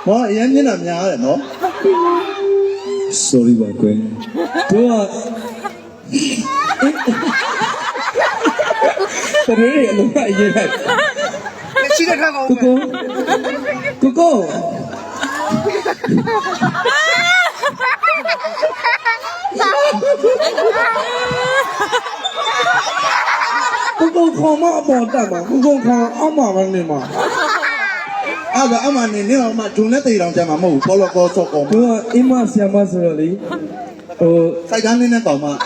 ဟောအရင်မျက်နှာများတယ်နော် sorry ပါကွယ်တို့ကတရေအလုံးအရေးလိုက်ရှိတဲ့ခါကောကိုကိုခေါ်မအပေါ်တက်မှာကိုခေါ်အောက်မှာမနေမှာအဲ့ဒါအမှနေနေအောင်မှဂျုံနဲ့တေတောင်ကြမှာမဟုတ်ဘူးဘောလကောဆော့ကောတို့ကအင်းမဆရာမဆိုတော့လေဟိုစိုက်ကန်းလေးနဲ့တောင်မှအဲ့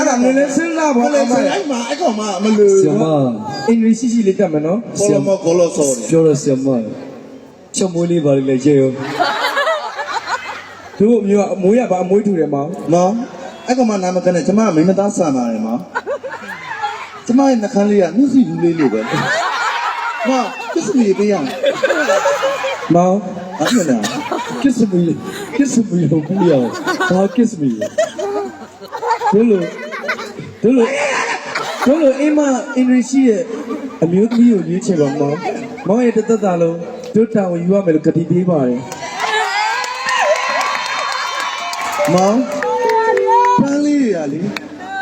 ဒါနည်းနည်းစဉ်းစားပါအဲ့မှာအဲ့ကောင်မှမလို့ဆရာမအင်္ဂလိပ်ရှိလေးတက်မယ်နော်ဘောလမောကောလောဆော့ပြောရဆရာမချက်မွေးလေးပါလေရေရောတို့မျိုးအမွေးရပါအမွေးထူတယ်မောင်နော်အဲ့ကောင်မှနာမကနဲ့ကျမမိမသားဆန်ပါတယ်မောင်ကျမရဲ့နှခမ်းလေးကနှုတ်စီဘူးလေးလိုပဲမောင်ကစ္စမီပေးရအောင်မောင်အဲ့ဒါလားကစ္စမီကိုပြရအောင်ဘာကစ္စမီတို့လိုအိမ်မအင်္ဂလိပ်ရှိရဲ့အမျိုးသမီးကိုရွေးချယ်ပါမောင်ရဲ့တသက်တာလုံးတို့တောင်ယူရမယ်လို့ကတိပေးပါတယ်မောင်ပန်းလေးရလေ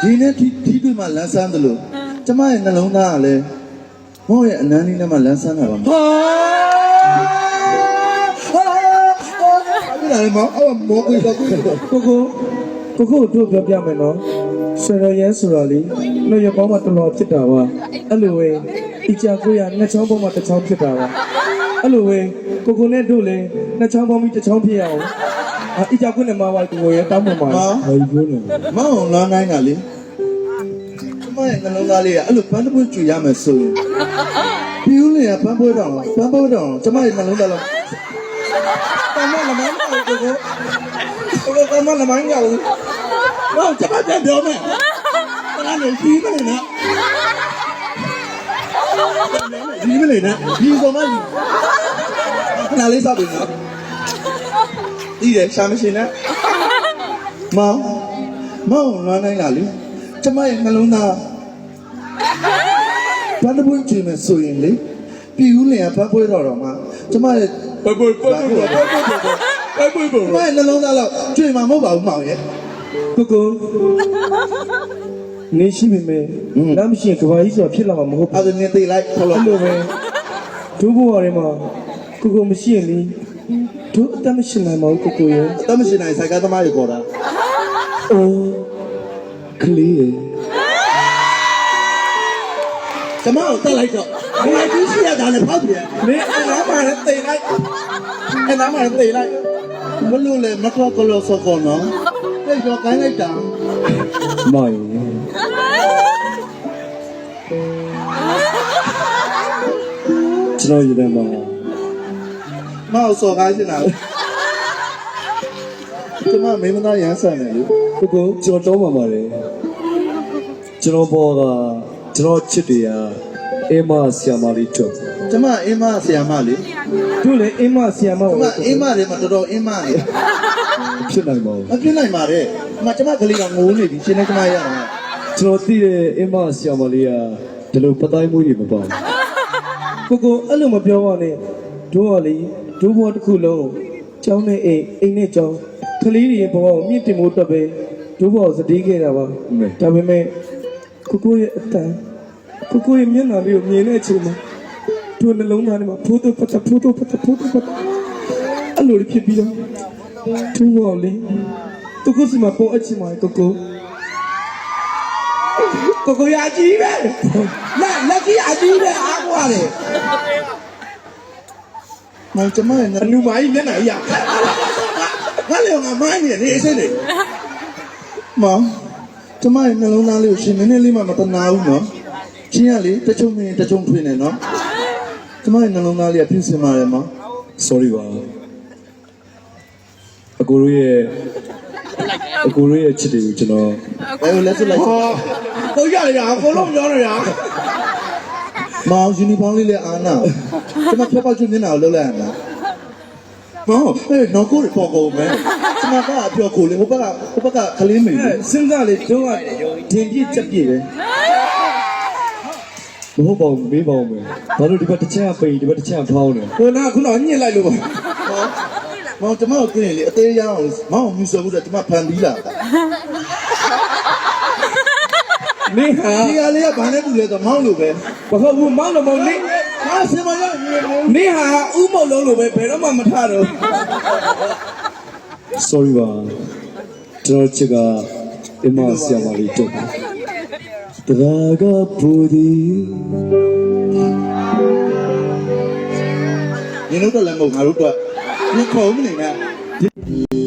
ဒီနဲ့ဒီတွေ့မှလန်းဆန်းတယ်လို့ကျမရဲ့နှလုံးသားကလည်းမောင်ရဲ့အနမ်းလေးနဲ့မှလန်းဆန်းတာပါမောင်အဲ့ဒါလေမောင်အော်မောင်ကိုတော့ကိုတို့ပြောပြမယ်နော်ဆရာရဲဆိုတာလေနှုတ်ရပေါင်းမှာတော်တော်ဖြစ်တာပါအဲ့လိုပဲဒီကြကိုရနှစ်ချောင်းပေါင်းမှာတစ်ချောင်းဖြစ်တာပါအဲ့လိုပဲကိုနဲ့တို့လည်းနှစ်ချောင်းပေါင်းပြီးတစ်ချောင်းဖြစ်ရအောင်အကြကိုနဲ့မှာပါကိုရဲတောင်းမှမှာဘာပြောနေမောင်လမ်းတိုင်းကလေကျမရဲ့နှလုံးသားလေးကအဲ့လိုပန်းတစ်ပွင့်ကြွရမယ်ဆိုရင်ပြူးလေကပန်းပွဲတောင်ကျမရဲ့နှလုံးသားလုံးတမန်လမိုင်းကိုတမန်လမိုင်းကဘူးမောင်ကျမပြန်ပြောမယ်တလားနေကြီးမနေနဲ့ကြီးမနေနဲ့ဒီကောင်မကြီးခဏလေးစောက်ပြီနော်ဒီရရှာမရှိနဲ့မောင်လွမ်းနိုင်လားလေကျမရဲ့နှလုံးသားဘာလို့ပွင့်ချင်မယ်ဆိုရင်လေပြူးလင်ကဘတ်ပွဲတော့မှကျမရဲ့ဘတ်ပွဲကျမရဲ့နှလုံးသားတော့ကျွေမှာမဟုတ်ပါဘူးမောင်ရဲ့ကိုနေရှိပြီမယ်လမ်းမရှိရင်ကဘာကြီးဆိုတာဖြစ်လာမှာမဟုတ်ဘူးအဲ့ဒါနေသိလိုက်ခေါ်လို့အဲ့လိုပဲဒုဘဝတွေမှာကိုမရှိရင်လေတို့အသက်မရှိနိုင်မဘူးကိုရဲ့အသက်မရှိနိုင်စိုက်ကသမားတွေခေါ်တာအိုးကလေးကျမကိုတက်လိုက်တော့ဘယ်ကြီးရှိရတာလဲဖောက်ပြန်နေအနားမှာလည်းတိတ်လိုက်မလို့လေမတော်ကလို့စောကောနော်တိတ်တော့ကိုင်းလိုက်တာမိုင်းကျွန်တော်ယူတယ်မှာမောက်စောကားရှင်တာကျမမိမသားရမ်းဆန်တယ်လေကိုကျွန်တော်တောင်းပါပါတယ်ကျွန်တော်ဘောကကျွန်တော်ချစ်တယ်အင်းမဆီယာမလေးတို့ကျမအင်းမဆီယာမလေးတို့လေအင်းမဆီယာမကိုအင်းမလေးမတော်တော်အင်းမလေးဖြစ်နိုင်ပါဘူးမဖြစ်နိုင်ပါနဲ့ကျမကလေးကငိုနေပြီရှင်နဲ့ကျမရတာကျွန်တော်သိတဲ့အင်းမဆီယာမလေးကဒီလိုပတိုင်းမှုတွေမပေါ့ကိုအဲ့လိုမပြောပါနဲ့တို့ကလေတို့ဘောတစ်ခုလုံးကျောင်းနဲ့အိမ်နဲ့ကျောင်းကလေးတွေဘဝကိုမြင့်တင်ဖို့အတွက်ပဲတို့ဘောစတေးခဲ့တာပါဒါပေမဲ့ကိုရဲ့အတန်ကိုရဲ့မျက်နှာလေးကိုမြင်တဲ့အချိန်မှာတို့နှလုံးသားထဲမှာဖိုးတော့ပတ်အဲ့လိုဖြစ်ပြီးတော့သူ့ဘောလေကိုစီမှာပေါ်အချင်းမှာကိုရကြီးပဲလက်ကြီးအကြီးပဲအားကွာတယ်မောင်ကျမရဲ့အနုမာကြီးမျက်နှာကြီးငါလည်းငါမိုင်းနေနေအစ်နေမောင်ကျမရဲ့နှလုံးသားလေးကိုရှင်နည်းနည်းလေးမှမတနာဘူးနော်ရှင်ကလေတချုံမင်းတချုံထွေးနေနော်ကျမရဲ့နှလုံးသားလေးကပြင်းစင်ပါတယ်မောင် sorry ပါအကိုတို့ရဲ့ချစ်တွေကိုကျွန်တော်ဘယ်လိုလဲဆိုလိုက်ကိုရရအကုန်လုံးပြောနေရမောင်ယူနီဖောင်းလေးလည်းအာနာကျမဖျက်ပေါက်ကျွမျက်နှာကိုလှုပ်လိုက်ရမှာမောင်နော်ကိုရပေါ်ကုန်မယ်ကျမ မကအပြောကိုလေဟိုဘက်ကကလေးမေလေ စဉ်းစားလေတို့ကဒင်ပြစ်ချက်ပြစ်ပဲမဟုတ်ပါဘူးမေးပါဦးမယ်ဘာလို့ဒီဘက်တစ်ချက်ကပိန်ဒီဘက်တစ်ချက်ကဖောင်းနေ ကိုနာခုနညှစ်လိုက်လို့ပါ မောင်ကျမကိုကြည့်လေအသေးရအောင်မောင်မြူစောဘူးတဲ့ကျမဖန်ပြီးလာတာ နေဟာ ဒီကလေးကဘာနဲ့တူလဲဆိုမောင်လိုပဲ ဘာဟုတ်ဘူးမောင်လို့မောင်နေ ငါစင်မရနေ နေဟာဥမုံလုံးလို့ပဲဘယ်တော့မှမထတော့ sorry ပါကျွန်တော်ချစ်ကအမဆရာမလေးတက်တယ်တရားကပူဒီ 你弄得来某，俺都多，你考不能啊。